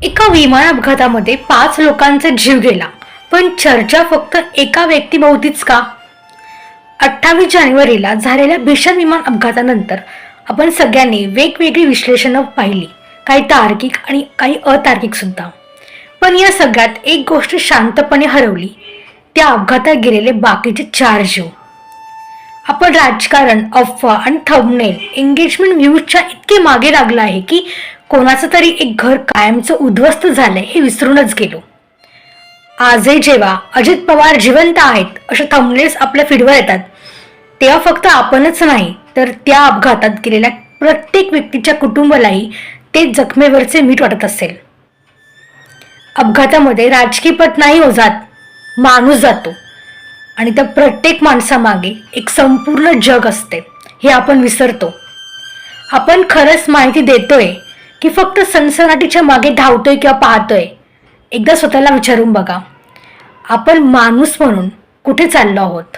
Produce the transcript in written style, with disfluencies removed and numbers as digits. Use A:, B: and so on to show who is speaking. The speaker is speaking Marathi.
A: एका विमान अपघातामध्ये 5 लोकांचा जीव गेला, पण चर्चा फक्त एका व्यक्तीभोवतीच का? 28 जानेवारीला झालेल्या भीषण विमान अपघातानंतर आपण सगळ्यांनी वेगवेगळी विश्लेषणं पाहिली, काही तार्किक आणि काही अतार्किक सुद्धा. पण या सगळ्यात एक गोष्ट शांतपणे हरवली, त्या अपघातात गेलेले बाकीचे 4 जीव. आपण राजकारण, अफवा आणि थंबनेल एंगेजमेंट व्ह्यूजच्या इतके मागे लागला आहे की कोणाचं तरी एक घर कायमचं उद्ध्वस्त झालंय हे विसरूनच गेलो. आजही जेव्हा अजित पवार जिवंत आहेत अशा थंबनेल्स आपल्या फीडवर येतात, तेव्हा फक्त आपणच नाही तर त्या अपघातात गेलेल्या प्रत्येक व्यक्तीच्या कुटुंबालाही ते जखमेवरचे मीठ वाटत असेल. अपघातामध्ये राजकीय पट नाही हो जात, माणूस जातो आणि त्या प्रत्येक माणसामागे एक संपूर्ण जग असते हे आपण विसरतो. आपण खरंच माहिती देतोय की फक्त सनसनाटीच्या मागे धावतोय किंवा पाहतोय? एकदा स्वतःला विचारून बघा, आपण माणूस म्हणून कुठे चाललो आहोत?